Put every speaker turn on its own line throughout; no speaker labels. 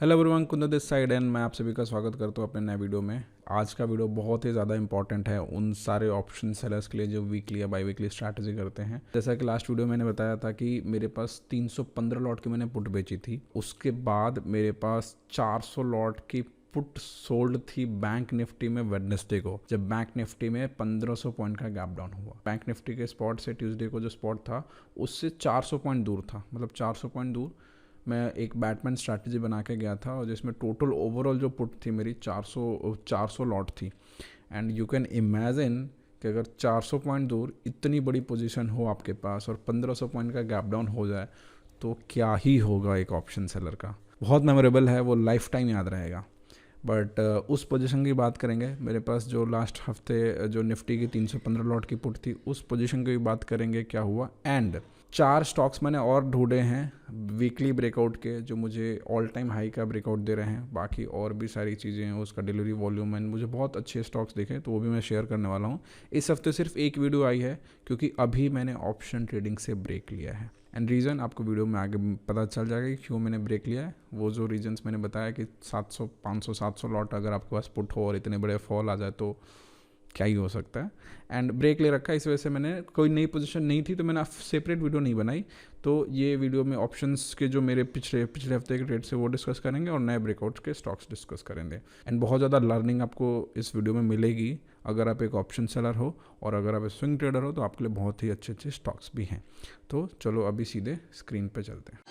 Hello everyone, Kundan this side and मैं आप सभी का स्वागत करता हूँ अपने नए वीडियो में। आज का वीडियो बहुत ही ज़्यादा इंपॉर्टेंट है उन सारे ऑप्शन सेलर्स के लिए जो वीकली या बाई वीकली स्ट्रैटेजी करते हैं। जैसा कि लास्ट वीडियो मैंने बताया था कि मेरे पास 315 लॉट की मैंने पुट बेची थी, उसके बाद मेरे पास 400 लॉट की पुट सोल्ड थी बैंक निफ्टी में वेडनेसडे को, जब बैंक निफ्टी में 1500 पॉइंट का गैप डाउन हुआ। बैंक निफ्टी के स्पॉट से ट्यूसडे को जो स्पॉट था उससे 400 पॉइंट दूर था, मतलब 400 पॉइंट दूर मैं एक बैटमैन स्ट्रैटेजी बना के गया था और जिसमें टोटल ओवरऑल जो पुट थी मेरी 400 लॉट थी। एंड यू कैन इमेजिन कि अगर 400 पॉइंट दूर इतनी बड़ी पोजीशन हो आपके पास और 1500 पॉइंट का गैप डाउन हो जाए तो क्या ही होगा एक ऑप्शन सेलर का। बहुत मेमोरेबल है, वो लाइफ टाइम याद रहेगा। बट उस पोजीशन की बात करेंगे, मेरे पास जो लास्ट हफ्ते जो निफ्टी की 315 लॉट की पुट थी उस पोजीशन की भी बात करेंगे क्या हुआ। एंड 4 स्टॉक्स मैंने और ढूंढे हैं वीकली ब्रेकआउट के जो मुझे ऑल टाइम हाई का ब्रेकआउट दे रहे हैं। बाकी और भी सारी चीज़ें हैं, उसका डिलीवरी वॉल्यूम एंड मुझे बहुत अच्छे स्टॉक्स दिखे तो वो भी मैं शेयर करने वाला हूँ। इस हफ्ते सिर्फ एक वीडियो आई है क्योंकि अभी मैंने ऑप्शन ट्रेडिंग से ब्रेक लिया है। एंड रीज़न आपको वीडियो में आगे पता चल जाएगा कि क्यों मैंने ब्रेक लिया है। वो जो रीजंस मैंने बताया कि 700 500 700 लॉट अगर आपके पास पुट हो और इतने बड़े फॉल आ जाए तो क्या ही हो सकता है। एंड ब्रेक ले रखा है, इस वजह से मैंने कोई नई पोजीशन नहीं थी तो मैंने सेपरेट वीडियो नहीं बनाई। तो ये वीडियो में ऑप्शंस के जो मेरे पिछले हफ्ते के ट्रेड से वो डिस्कस करेंगे और नए ब्रेकआउट्स के स्टॉक्स डिस्कस करेंगे। एंड बहुत ज़्यादा लर्निंग आपको इस वीडियो में मिलेगी अगर आप एक ऑप्शन सेलर हो, और अगर आप स्विंग ट्रेडर हो तो आपके लिए बहुत ही अच्छे अच्छे स्टॉक्स भी हैं। तो चलो अभी सीधे स्क्रीन पे चलते हैं।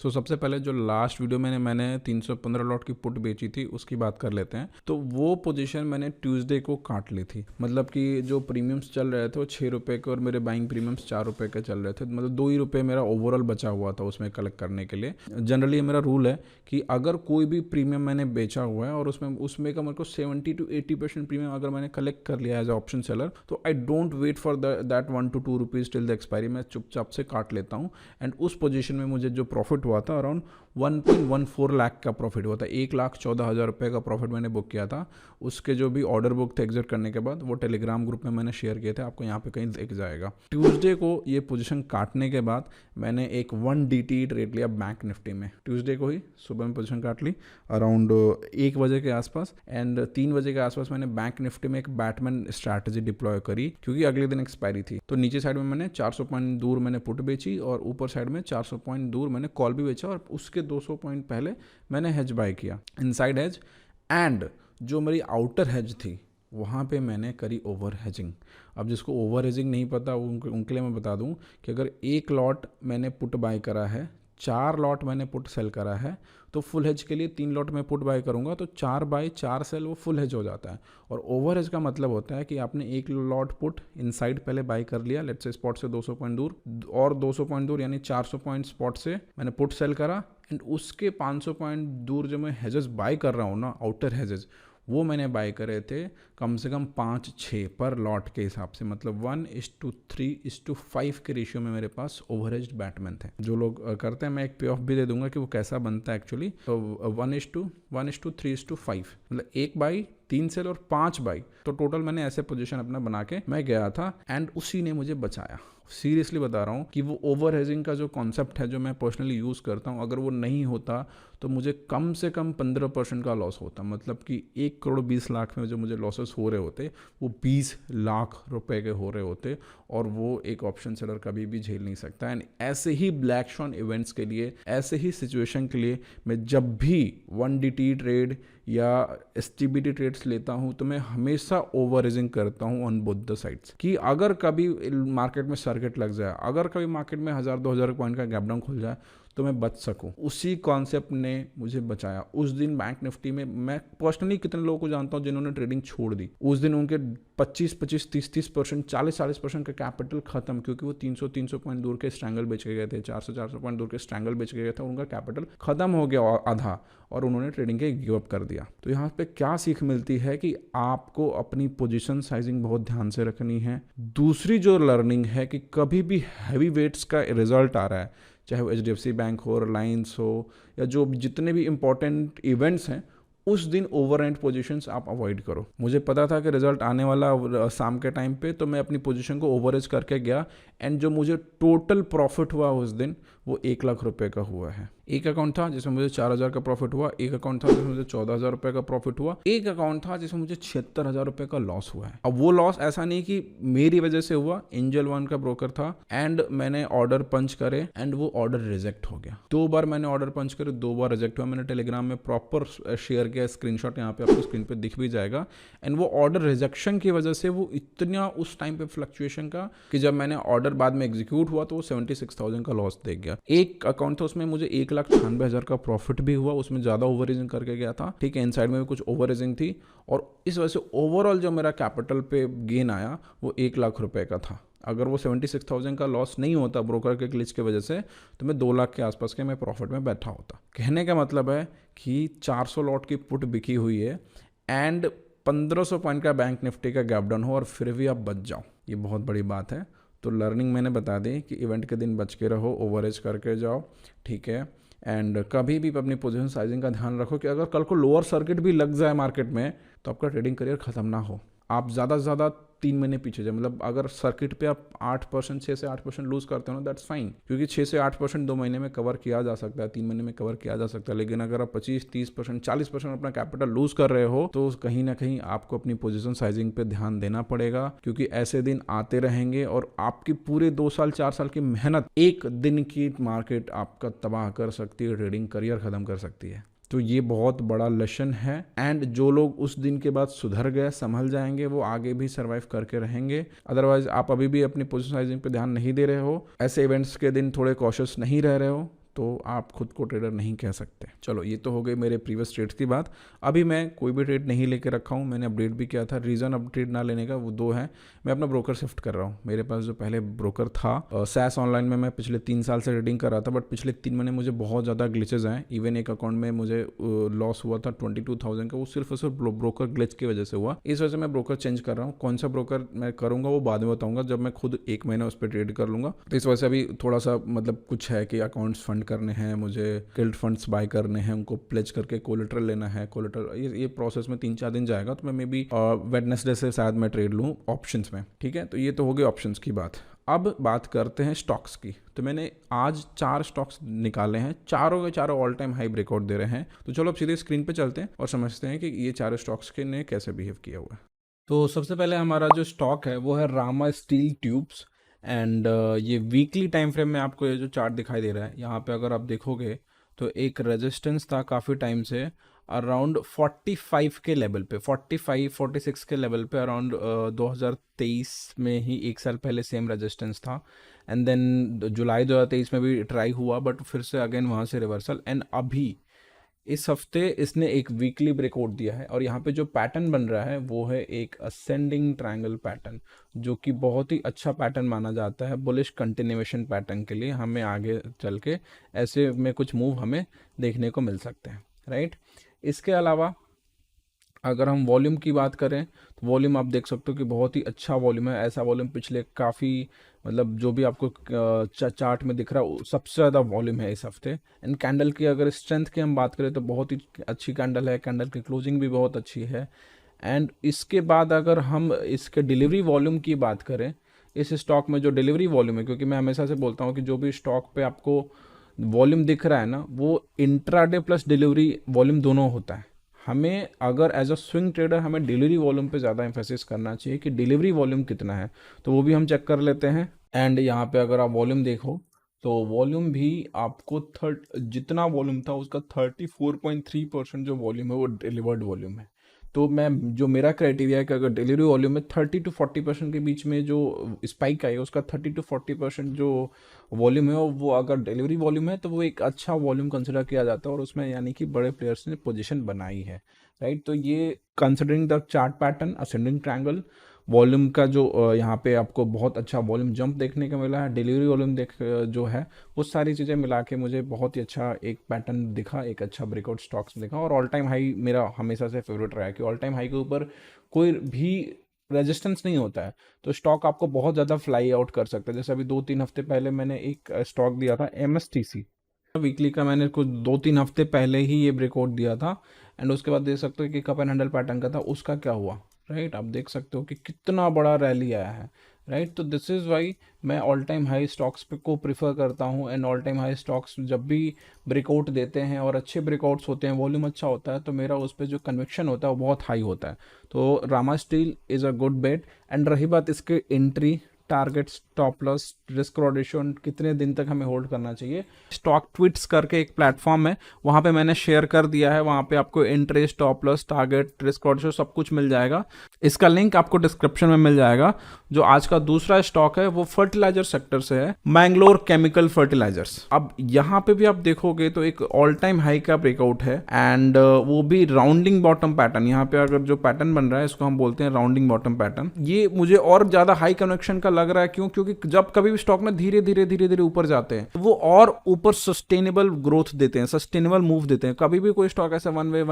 सबसे पहले जो लास्ट वीडियो में मैंने 315 लॉट की पुट बेची थी उसकी बात कर लेते हैं। तो वो पोजीशन मैंने ट्यूसडे को काट ली थी, मतलब कि जो प्रीमियम्स चल रहे थे वो 6 रुपये के और मेरे बाइंग प्रीमियम्स 4 रुपये के चल रहे थे, मतलब 2 ही रुपये मेरा ओवरऑल बचा हुआ था उसमें कलेक्ट करने के लिए। जनरली मेरा रूल है कि अगर कोई भी प्रीमियम मैंने बेचा हुआ है और उसमें का मेरे को 70 to 80% प्रीमियम अगर मैंने कलेक्ट कर लिया एज ऑप्शन सेलर तो I don't wait for that 1 to 2 rupees till the expiry, मैं चुपचाप से काट लेता हूँ। एंड उस पोजीशन में मुझे जो प्रॉफिट हुआ था अराउंड 1.14 लाख का प्रॉफिट हुआ था। 1,14,000 रुपये का प्रॉफिट मैंने बुक किया था। उसके जो भी ऑर्डर बुक थे एग्जिट करने के बाद वो टेलीग्राम ग्रुप में मैंने शेयर किए थे, आपको यहाँ पे कहीं दिख जाएगा। ट्यूसडे को ये पोजीशन काटने के बाद मैंने एक 1 DT ट्रेड लिया बैंक निफ्टी में। ट्यूसडे को ही सुबह में पोजीशन काट ली अराउंड 1 बजे के आसपास। एंड 3 बजे के आसपास मैंने बैंक निफ्टी में एक बैटमैन स्ट्रैटेजी डिप्लॉय करी क्योंकि अगले दिन एक्सपायरी थी। तो नीचे साइड में मैंने 400 पॉइंट दूर मैंने पुट बेची और ऊपर साइड में 400 पॉइंट दूर मैंने कॉल भी बेचा और उसके 200 पॉइंट पहले मैंने हेज बाय किया, इनसाइड हेज। एंड जो मेरी आउटर हेज थी वहाँ पे मैंने करी ओवर हेजिंग। अब जिसको ओवर हेजिंग नहीं पता उनके लिए मैं बता दूं कि अगर 1 लॉट मैंने पुट बाय करा है, 4 लॉट मैंने पुट सेल करा है, तो फुल हेज के लिए 3 लॉट में पुट बाय करूंगा तो 4 बाय 4 सेल वो फुल हेज हो जाता है। और ओवर हेज का मतलब होता है कि आपने 1 लॉट पुट इनसाइड पहले बाय कर लिया, लेट्स से स्पॉट से 200 पॉइंट दूर, और 200 पॉइंट दूर यानी 400 पॉइंट स्पॉट से मैंने पुट सेल करा। एंड उसके 500 पॉइंट दूर जो मैं हेजेस बाय कर रहा हूँ ना, आउटर हेजेस, वो मैंने बाय करे थे कम से कम 5-6 पर लॉट के हिसाब से, मतलब 1:3:5 के रेशियो में मेरे पास ओवरहेज्ड बैटमैन थे। जो लोग करते हैं मैं एक पे ऑफ भी दे दूंगा कि वो कैसा बनता है एक्चुअली। तो 1:3:5, मतलब 1/3 सेल और 5 बाई, तो टोटल मैंने ऐसे पोजीशन अपना बना के मैं गया था। एंड उसी ने मुझे बचाया। सीरियसली बता रहा हूँ कि वो ओवर हेजिंग का जो कॉन्सेप्ट है जो मैं पर्सनली यूज़ करता हूँ, अगर वो नहीं होता तो मुझे कम से कम 15% का लॉस होता। मतलब कि 1,20,00,000 में जो मुझे लॉसेस हो रहे होते वो 20 लाख रुपए के हो रहे होते, और वो एक ऑप्शन सेलर कभी भी झेल नहीं सकता। एंड ऐसे ही ब्लैक शॉन इवेंट्स के लिए, ऐसे ही सिचुएशन के लिए मैं जब भी 1 DT ट्रेड या STBT ट्रेड्स लेता हूं तो मैं हमेशा ओवर हेजिंग करता हूं ऑन बोथ द साइड्स, कि अगर कभी मार्केट में सर्किट लग जाए, अगर कभी मार्केट में 1,000-2,000 पॉइंट का गैप डाउन खुल जाए तो मैं बच सकूं। उसी कॉन्सेप्ट ने मुझे बचाया। उस दिन बैंक निफ्टी में मैं पर्सनली कितने लोगों को जानता हूं जिन्होंने ट्रेडिंग छोड़ दी। उस दिन उनके 25-25, 30-30%, 40-40% का कैपिटल खत्म, क्योंकि वो 300 पॉइंट दूर के स्ट्रैंगल बेच के गए थे, 400 पॉइंट दूर के स्ट्रैंगल बेच के गए थे, उनका कैपिटल खत्म हो गया आधा, और उन्होंने ट्रेडिंग के गिव अप कर दिया। तो यहाँ पे क्या सीख मिलती है कि आपको अपनी पोजीशन साइजिंग बहुत ध्यान से रखनी है। दूसरी जो लर्निंग है कि कभी भी हैवी वेट्स का रिजल्ट आ रहा है, चाहे वो HDFC बैंक हो, रिलायंस हो, या जो जितने भी इंपॉर्टेंट इवेंट्स हैं, उस दिन ओवरनाइट पोजीशंस आप अवॉइड करो। मुझे पता था कि रिजल्ट आने वाला शाम के टाइम पे, तो मैं अपनी पोजीशन को ओवरेज करके गया एंड जो मुझे टोटल प्रॉफिट हुआ उस दिन वो 1 लाख रुपए का हुआ है। एक अकाउंट था जिसमें मुझे 4,000 का प्रॉफिट हुआ, एक अकाउंट था जिसमें मुझे 14,000 रुपए का प्रॉफिट हुआ, एक अकाउंट था जिसमें मुझे 76,000 रुपए का लॉस हुआ है। अब वो लॉस ऐसा नहीं कि मेरी वजह से हुआ, एंजल वन का ब्रोकर था एंड मैंने ऑर्डर पंच करे एंड वो ऑर्डर रिजेक्ट हो गया। 2 बार मैंने ऑर्डर पंच करे, 2 बार रिजेक्ट हुआ। मैंने टेलीग्राम में प्रॉपर शेयर किया, स्क्रीनशॉट यहाँ पे आपको स्क्रीन पे दिख भी जाएगा। एंड वो ऑर्डर रिजेक्शन की वजह से वो इतना उस टाइम पे फ्लक्चुएशन का कि जब मैंने ऑर्डर बाद में एग्जीक्यूट हुआ तो वो 76,000 का लॉस दे गया। एक अकाउंट था उसमें मुझे 1,98,000 का प्रॉफिट भी हुआ, उसमें ज़्यादा ओवरेजिंग करके गया था, ठीक है, इनसाइड में भी कुछ ओवरेजिंग थी और इस वजह से ओवरऑल जो मेरा कैपिटल पे गेन आया वो 1 लाख रुपए का था। अगर वो 76,000 का लॉस नहीं होता ब्रोकर के ग्लिच की वजह से तो मैं 2 लाख के आसपास के मैं प्रॉफिट में बैठा होता। कहने का मतलब है कि 400 लॉट की पुट बिकी हुई है एंड 1500 पॉइंट का बैंक निफ्टी का गैप डाउन हो और फिर भी आप बच जाओ, ये बहुत बड़ी बात है। तो लर्निंग मैंने बता दी कि इवेंट के दिन बच के रहो, ओवरेज करके जाओ, ठीक है। एंड कभी भी अपनी पोजीशन साइजिंग का ध्यान रखो कि अगर कल को लोअर सर्किट भी लग जाए मार्केट में तो आपका ट्रेडिंग करियर ख़त्म ना हो। आप ज़्यादा से ज़्यादा 3 महीने पीछे जाए, मतलब अगर सर्किट पे आप 8%, 6 से 8% लूज़ करते हो ना, दैट्स फाइन, क्योंकि 6 से 8% 2 महीने में कवर किया जा सकता है, 3 महीने में कवर किया जा सकता है। लेकिन अगर आप 25, 30%, 40% अपना कैपिटल लूज़ कर रहे हो तो कहीं ना कहीं आपको अपनी पोजीशन साइजिंग पे ध्यान देना पड़ेगा, क्योंकि ऐसे दिन आते रहेंगे और आपकी पूरे 2 साल 4 साल की मेहनत एक दिन की मार्केट आपका तबाह कर सकती है, ट्रेडिंग करियर ख़त्म कर सकती है। तो ये बहुत बड़ा लेसन है एंड जो लोग उस दिन के बाद सुधर गए, संभल जाएंगे, वो आगे भी सर्वाइव करके रहेंगे। अदरवाइज आप अभी भी अपनी पोजीशन साइजिंग पे ध्यान नहीं दे रहे हो, ऐसे इवेंट्स के दिन थोड़े कॉशियस नहीं रह रहे हो, तो आप खुद को ट्रेडर नहीं कह सकते। चलो ये तो हो गई मेरे प्रीवियस ट्रेड्स की बात। अभी मैं कोई भी ट्रेड नहीं लेके रखा हूँ, मैंने अपडेट भी किया था। रीज़न अब ट्रेड ना लेने का वो 2 है। मैं अपना ब्रोकर शिफ्ट कर रहा हूँ। मेरे पास जो पहले ब्रोकर था सैस ऑनलाइन में, मैं पिछले 3 साल से ट्रेडिंग कर रहा था, बट पिछले 3 महीने मुझे बहुत ज़्यादा ग्लिचेज आए। इवन एक अकाउंट में मुझे लॉस हुआ था 22,000 का, वो सिर्फ और सिर्फ ब्रोकर ग्लिच की वजह से हुआ। इस वजह से मैं ब्रोकर चेंज कर रहा हूँ। कौन सा ब्रोकर मैं करूँगा वो बाद में बताऊँगा जब मैं खुद 1 महीना उस पर ट्रेड कर लूँगा। तो इस वजह से अभी थोड़ा सा मतलब कुछ है कि अकाउंट्स फंड करने हैं, मुझे गिल्ड फंड्स बाय करने हैं, उनको प्लेज करके कोलेटरल लेना है। कोलेटरल ये प्रोसेस में 3-4 दिन जाएगा, तो मैं मे बी वेडनेसडे से शायद मैं ट्रेड लूँ ऑप्शंस में, ठीक है। तो ये तो हो गई ऑप्शंस की बात। अब बात करते हैं स्टॉक्स की। तो मैंने आज 4 स्टॉक्स निकाले हैं, चारों के चारों ऑल टाइम हाई ब्रेकआउट दे रहे हैं। तो चलो अब सीधे स्क्रीन पे चलते हैं और समझते हैं कि ये चारों स्टॉक्स के ने कैसे बिहेव किया हुआ है। तो सबसे पहले हमारा जो स्टॉक है वो है रामा स्टील ट्यूब्स एंड ये वीकली टाइम फ्रेम में आपको ये जो चार्ट दिखाई दे रहा है, यहाँ पे अगर आप देखोगे तो एक रेजिस्टेंस था काफ़ी टाइम से अराउंड 45 के लेवल पे, 45-46 के लेवल पे अराउंड 2023 में ही, 1 साल पहले सेम रेजिस्टेंस था। एंड देन जुलाई 2023 में भी ट्राई हुआ बट फिर से अगेन वहाँ से रिवर्सल। एंड अभी इस हफ्ते इसने एक वीकली ब्रेकआउट दिया है और यहाँ पे जो पैटर्न बन रहा है वो है एक असेंडिंग ट्रायंगल पैटर्न, जो कि बहुत ही अच्छा पैटर्न माना जाता है बुलिश कंटिन्यूएशन पैटर्न के लिए। हमें आगे चल के ऐसे में कुछ मूव हमें देखने को मिल सकते हैं, राइट। इसके अलावा अगर हम वॉल्यूम की बात करें तो वॉल्यूम आप देख सकते हो कि बहुत ही अच्छा वॉल्यूम है। ऐसा वॉल्यूम पिछले काफ़ी, मतलब जो भी आपको चार्ट में दिख रहा है सबसे ज़्यादा वॉल्यूम है इस हफ्ते। एंड कैंडल की अगर स्ट्रेंथ की हम बात करें तो बहुत ही अच्छी कैंडल है, कैंडल की क्लोजिंग भी बहुत अच्छी है। एंड इसके बाद अगर हम इसके डिलीवरी वॉल्यूम की बात करें, इस स्टॉक में जो डिलीवरी वॉल्यूम है, क्योंकि मैं हमेशा से बोलता हूँ कि जो भी स्टॉक पे आपको वॉल्यूम दिख रहा है ना, वो इंट्राडे प्लस डिलीवरी वॉल्यूम दोनों होता है। हमें अगर एज अ स्विंग ट्रेडर हमें डिलीवरी वॉल्यूम पे ज़्यादा एम्फेसिस करना चाहिए कि डिलीवरी वॉल्यूम कितना है, तो वो भी हम चेक कर लेते हैं। एंड यहाँ पे अगर आप वॉल्यूम देखो तो वॉल्यूम भी आपको जितना वॉल्यूम था उसका 34.3% जो वॉल्यूम है वो डिलीवर्ड वॉल्यूम है। तो मैं जो मेरा क्राइटेरिया है कि अगर डिलीवरी वॉल्यूम में 30-40% के बीच में जो स्पाइक आई, उसका 30-40% जो वॉल्यूम है वो अगर डिलीवरी वॉल्यूम है तो वो एक अच्छा वॉल्यूम कंसिडर किया जाता है और उसमें यानी कि बड़े प्लेयर्स ने पोजीशन बनाई है, राइट। तो ये considering the chart pattern ascending triangle, volume का जो यहाँ पे आपको बहुत अच्छा वॉल्यूम जंप देखने को मिला है, डिलीवरी वॉल्यूम जो है वो सारी चीज़ें मिला के मुझे बहुत ही अच्छा एक पैटर्न दिखा, एक अच्छा ब्रेकआउट स्टॉक्स दिखा। और ऑल टाइम हाई मेरा हमेशा से फेवरेट रहा है कि ऑल टाइम हाई के ऊपर कोई भी रेजिस्टेंस नहीं होता है तो स्टॉक आपको बहुत ज़्यादा फ्लाई आउट कर सकता है। जैसे अभी 2-3 हफ्ते पहले मैंने एक स्टॉक दिया था MSTC, वीकली का मैंने कुछ 2-3 हफ्ते पहले ही ये ब्रेकआउट दिया था, एंड उसके बाद देख सकते हो कि कप एंड हैंडल पैटर्न का था, उसका क्या हुआ, राइट। आप देख सकते हो कि कितना बड़ा रैली आया है, राइट। तो दिस इज़ वाई मैं ऑल टाइम हाई स्टॉक्स पे को प्रिफर करता हूँ, and all time high stocks जब भी ब्रेकआउट देते हैं और अच्छे ब्रेकआउट्स होते हैं, वॉल्यूम अच्छा होता है, तो मेरा उस पर जो कन्विक्शन होता है वो बहुत हाई होता है। तो Rama steel is a good bet. And रही बात इसके entry, target, stop loss, risk rotation कितने दिन तक हमें होल्ड करना चाहिए, स्टॉक ट्वीट्स करके एक प्लेटफॉर्म है, वहाँ पे मैंने शेयर कर दिया है। वहाँ पे आपको entry, stop loss, target, risk rotation सब कुछ मिल जाएगा। इसका लिंक आपको डिस्क्रिप्शन में मिल जाएगा। जो आज का दूसरा स्टॉक है वो फर्टिलाइजर सेक्टर से है, मैंगलोर केमिकल फर्टिलाइजर्स। अब यहाँ पे भी आप देखोगे तो एक ऑल टाइम हाई का ब्रेकआउट है, एंड वो भी राउंडिंग बॉटम पैटर्न। यहाँ पे अगर जो पैटर्न बन रहा है इसको हम बोलते हैं राउंडिंग बॉटम पैटर्न। ये मुझे और ज्यादा हाई कनेक्शन का लग रहा है। क्यों? क्योंकि जब कभी भी स्टॉक में धीरे धीरे ऊपर जाते हैं वो और ऊपर सस्टेनेबल ग्रोथ देते हैं, सस्टेनेबल मूव देते हैं। कभी भी कोई स्टॉक ऐसा वन वे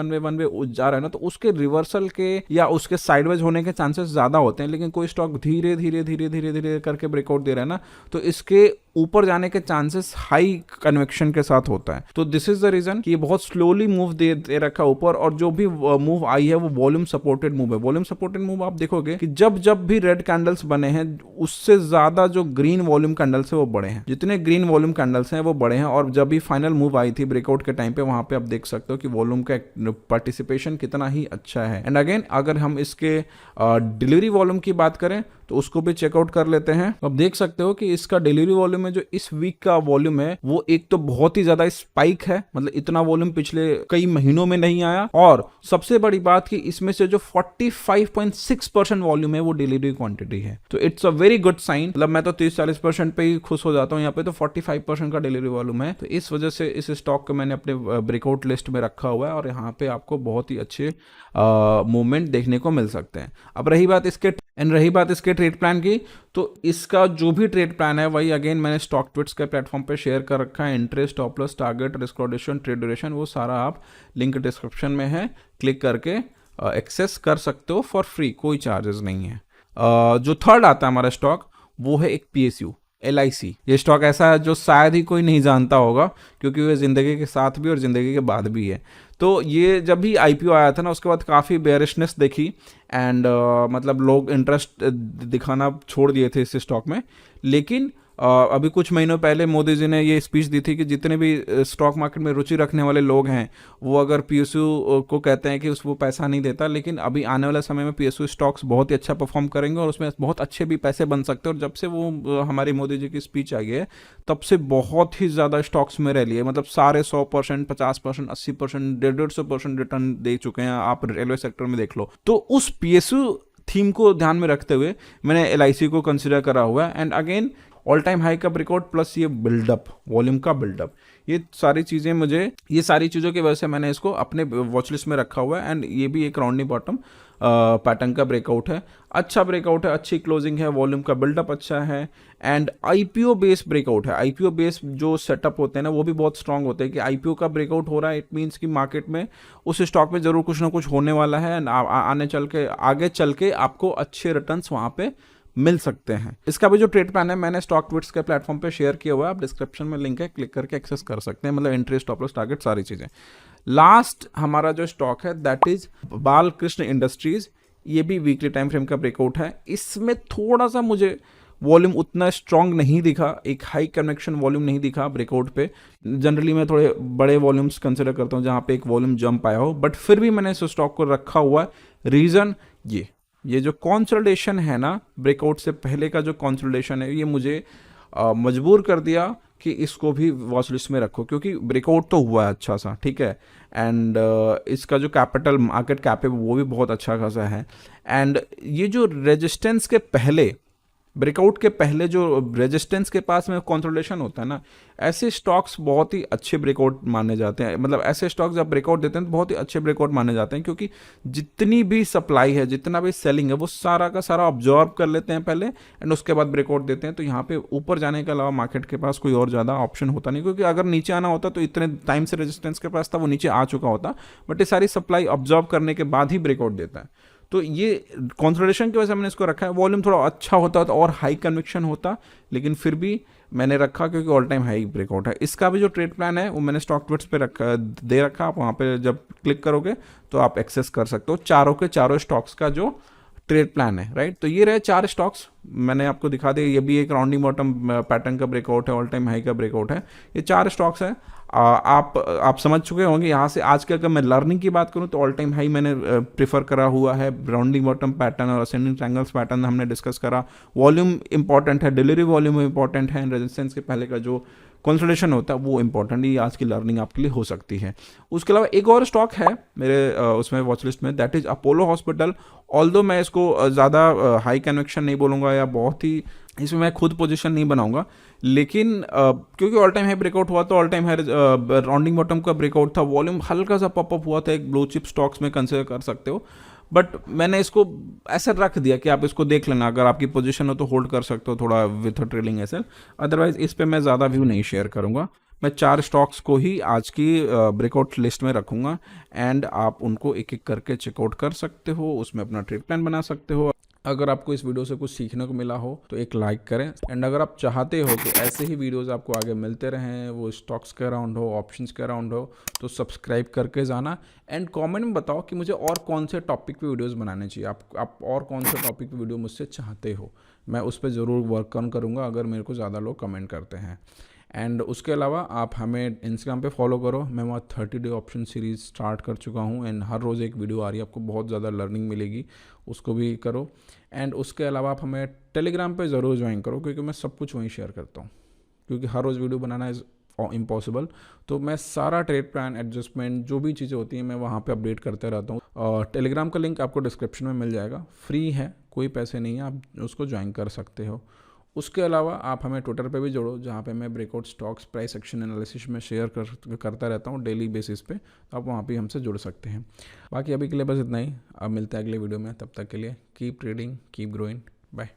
जा रहा है ना, तो उसके रिवर्सल के या उसके साइडवेज होने के चांसेस ज्यादा होते हैं। लेकिन कोई स्टॉक धीरे धीरे करके ब्रेकआउट दे रहा है ना, तो इसके ऊपर जाने के चांसेस हाई कन्वेक्शन के साथ होता है। तो दिस इज द रीजन कि ये बहुत स्लोली मूव दे रखा ऊपर, और जो भी मूव आई है वो वॉल्यूम सपोर्टेड मूव है। वॉल्यूम सपोर्टेड मूव आप देखोगे कि जब भी रेड कैंडल्स बने हैं उससे ज्यादा जो ग्रीन वॉल्यूम कैंडल्स है वो बड़े हैं। जितने ग्रीन वॉल्यूम कैंडल्स हैं वो बड़े हैं। और जब भी फाइनल मूव आई थी ब्रेकआउट के टाइम पे, वहां पे आप देख सकते हो कि वॉल्यूम का पार्टिसिपेशन कितना ही अच्छा है। एंड अगेन अगर हम इसके डिलीवरी वॉल्यूम की बात करें तो उसको भी चेकआउट कर लेते हैं। अब देख सकते हो कि इसका डिलीवरी वॉल्यूम में जो इस वीक का वॉल्यूम है वो एक तो बहुत ही ज्यादा स्पाइक है, मतलब इतना वॉल्यूम पिछले कई महीनों में नहीं आया। और सबसे बड़ी बात कि इसमें से जो 45.6% वॉल्यूम है वो डिलीवरी क्वांटिटी है। तो it's a very good sign. मतलब मैं तो 30-40% पे ही खुश हो जाता हूँ, यहाँ पे तो 45% का डिलीवरी वॉल्यूम है। तो इस वजह से इस स्टॉक को मैंने अपने ब्रेकआउट लिस्ट में रखा हुआ है, और यहाँ पे आपको बहुत ही अच्छे मूवमेंट देखने को मिल सकते हैं। अब रही बात इसके ट्रेड प्लान की, तो इसका जो भी ट्रेड प्लान है वही अगेन मैंने स्टॉक ट्विट्स के प्लेटफॉर्म पे शेयर कर रखा है। Interest, stop loss, target, risk rotation, trade duration, वो सारा आप लिंक डिस्क्रिप्शन में है, क्लिक करके एक्सेस कर सकते हो फॉर फ्री, कोई चार्जेस नहीं है। जो थर्ड आता है हमारा स्टॉक वो है एक PSU LIC। ये स्टॉक ऐसा है जो शायद ही कोई नहीं जानता होगा, क्योंकि वो जिंदगी के साथ भी और जिंदगी के बाद भी है। तो ये जब भी IPO आया था ना, उसके बाद काफ़ी बेयरिशनेस देखी, एंड मतलब लोग इंटरेस्ट दिखाना छोड़ दिए थे इस स्टॉक में। लेकिन अभी कुछ महीनों पहले मोदी जी ने ये स्पीच दी थी कि जितने भी स्टॉक मार्केट में रुचि रखने वाले लोग हैं वो अगर PSU को कहते हैं कि वो पैसा नहीं देता, लेकिन अभी आने वाले समय में PSU स्टॉक्स बहुत ही अच्छा परफॉर्म करेंगे और उसमें बहुत अच्छे भी पैसे बन सकते हैं। और जब से वो हमारी मोदी जी की स्पीच आई है तब से बहुत ही ज़्यादा स्टॉक्स में रैली है। मतलब सारे 100%, 50%, 80%, 150% रिटर्न दे चुके हैं। आप रेलवे सेक्टर में देख लो। तो उस PSU थीम को ध्यान में रखते हुए मैंने LIC को कंसिडर करा हुआ है। And again all time high का ब्रेकआउट प्लस ये बिल्डअप, वॉल्यूम का बिल्डअप, ये सारी चीज़ों की वजह से मैंने इसको अपने वॉच लिस्ट में रखा हुआ है। एंड ये भी एक राउंडिंग बॉटम पैटर्न का ब्रेकआउट है, अच्छा ब्रेकआउट है, अच्छी क्लोजिंग है, वॉल्यूम का बिल्डअप अच्छा है, एंड IPO बेस्ड ब्रेकआउट है। IPO बेस्ड जो सेटअप होते हैं ना वो भी बहुत स्ट्रांग होते हैं कि IPO का ब्रेकआउट हो रहा है, इट मीन्स कि मार्केट में उस स्टॉक में जरूर कुछ ना कुछ होने वाला है, एंड आगे चल के आपको अच्छे रिटर्न्स वहाँ पे मिल सकते हैं। इसका भी जो ट्रेड प्लान है मैंने स्टॉक ट्विट्स के प्लेटफॉर्म पे शेयर किया हुआ है, आप डिस्क्रिप्शन में लिंक है, क्लिक करके एक्सेस कर सकते हैं। मतलब इंटरेस्ट, स्टॉप लॉस, टारगेट, सारी चीजें। लास्ट हमारा जो स्टॉक है दैट इज बालकृष्ण इंडस्ट्रीज। ये भी वीकली टाइम फ्रेम का ब्रेकआउट है। इसमें थोड़ा सा मुझे वॉल्यूम उतना स्ट्रांग नहीं दिखा, एक हाई कनेक्शन वॉल्यूम नहीं दिखा ब्रेकआउट पे। जनरली मैं थोड़े बड़े वॉल्यूम्स कंसिडर करता हूँ जहाँ पे एक वॉल्यूम जंप आया हो, बट फिर भी मैंने इस स्टॉक को रखा हुआ। रीजन ये जो कंसोलिडेशन है ना, ब्रेकआउट से पहले का जो कंसोलिडेशन है, ये मुझे मजबूर कर दिया कि इसको भी वॉच लिस्ट में रखो, क्योंकि ब्रेकआउट तो हुआ है अच्छा सा, ठीक है, एंड इसका जो कैपिटल मार्केट कैप है वो भी बहुत अच्छा खासा है। एंड ये जो रेजिस्टेंस के पहले, ब्रेकआउट के पहले जो रेजिस्टेंस के पास में कंसोलिडेशन होता है ना, ऐसे स्टॉक्स बहुत ही अच्छे ब्रेकआउट माने जाते हैं। मतलब ऐसे स्टॉक्स जब ब्रेकआउट देते हैं तो बहुत ही अच्छे ब्रेकआउट माने जाते हैं, क्योंकि जितनी भी सप्लाई है, जितना भी सेलिंग है, वो सारा का सारा ऑब्जॉर्व कर लेते हैं पहले, एंड उसके बाद ब्रेकआउट देते हैं। तो यहाँ पे ऊपर जाने के अलावा मार्केट के पास कोई और ज़्यादा ऑप्शन होता नहीं, क्योंकि अगर नीचे आना होता तो इतने टाइम से रेजिस्टेंस के पास था, वो नीचे आ चुका होता, बट ये सारी सप्लाई ऑब्जॉर्व करने के बाद ही ब्रेकआउट देता है। तो ये कंसोलिडेशन की वजह से मैंने इसको रखा है। वॉल्यूम थोड़ा अच्छा होता तो और हाई कन्विक्शन होता, लेकिन फिर भी मैंने रखा क्योंकि ऑल टाइम हाई ब्रेकआउट है। इसका भी जो ट्रेड प्लान है वो मैंने स्टॉक ट्विट्स पे दे रखा। आप वहाँ पे जब क्लिक करोगे तो आप एक्सेस कर सकते हो चारों के चारों स्टॉक्स का जो ट्रेड प्लान है, राइट। तो ये रहे 4 स्टॉक्स, मैंने आपको दिखा दिया। ये भी एक राउंडिंग बॉटम पैटर्न का ब्रेकआउट है, ऑल टाइम हाई का ब्रेकआउट है। ये 4 स्टॉक्स हैं। आप समझ चुके होंगे। यहाँ से आज के अगर मैं लर्निंग की बात करूँ तो ऑल टाइम हाई मैंने प्रेफर करा हुआ है। राउंडिंग बॉटम पैटर्न और असेंडिंग ट्रायंगल्स पैटर्न हमने डिस्कस करा। वॉल्यूम इंपॉर्टेंट है, डिलीवरी वॉल्यूम इंपॉर्टेंट है, रेजिस्टेंस के पहले का जो कंसोलिडेशन होता है वो इंपॉर्टेंट। ये आज की लर्निंग आपके लिए हो सकती है। उसके अलावा एक और स्टॉक है मेरे उसमें वॉच लिस्ट में, that is Apollo hospital. Although मैं इसको ज़्यादा हाई कन्विक्शन नहीं बोलूँगा या बहुत ही इसमें मैं खुद पोजीशन नहीं बनाऊंगा, लेकिन क्योंकि ऑल टाइम हाई ब्रेकआउट हुआ तो all time high rounding bottom का ब्रेकआउट था, वॉल्यूम हल्का सा पॉपअप हुआ था, एक ब्लू चिप स्टॉक्स में कंसिडर कर सकते हो। बट मैंने इसको ऐसा रख दिया कि आप इसको देख लेना, अगर आपकी पोजीशन हो तो होल्ड कर सकते हो थोड़ा विथ ट्रेलिंग एसएल। अदरवाइज इस पे मैं ज़्यादा व्यू नहीं शेयर करूंगा। मैं 4 स्टॉक्स को ही आज की ब्रेकआउट लिस्ट में रखूंगा एंड आप उनको एक एक करके चेकआउट कर सकते हो, उसमें अपना ट्रेड प्लान बना सकते हो। अगर आपको इस वीडियो से कुछ सीखने को मिला हो तो एक लाइक करें, एंड अगर आप चाहते हो कि ऐसे ही वीडियोस आपको आगे मिलते रहें, वो स्टॉक्स के अराउंड हो, ऑप्शंस के अराउंड हो, तो सब्सक्राइब करके जाना। एंड कमेंट में बताओ कि मुझे और कौन से टॉपिक पे वीडियोस बनाने चाहिए, आप और कौन से टॉपिक पे वीडियो मुझसे चाहते हो। मैं उस पर ज़रूर वर्क ऑन करूँगा अगर मेरे को ज़्यादा लोग कमेंट करते हैं। एंड उसके अलावा आप हमें इंस्टाग्राम पे फॉलो करो। मैं वहाँ 30 डे ऑप्शन सीरीज़ स्टार्ट कर चुका हूँ एंड हर रोज़ एक वीडियो आ रही है, आपको बहुत ज़्यादा लर्निंग मिलेगी, उसको भी करो। एंड उसके अलावा आप हमें टेलीग्राम पे ज़रूर ज्वाइन करो, क्योंकि मैं सब कुछ वहीं शेयर करता हूँ, क्योंकि हर रोज़ वीडियो बनाना इज़ इम्पॉसिबल। तो मैं सारा ट्रेड प्लान एडजस्टमेंट जो भी चीज़ें होती हैं मैं वहाँ पे अपडेट करते रहता हूँ। और टेलीग्राम का लिंक आपको डिस्क्रिप्शन में मिल जाएगा, फ्री है, कोई पैसे नहीं है, आप उसको ज्वाइन कर सकते हो। उसके अलावा आप हमें ट्विटर पे भी जोड़ो, जहाँ पे मैं breakout stocks price action analysis में शेयर करता रहता हूँ डेली बेसिस पे, तो आप वहाँ पे हमसे जुड़ सकते हैं। बाकी अभी के लिए बस इतना ही, अब मिलते हैं अगले वीडियो में, तब तक के लिए keep trading, keep growing, bye.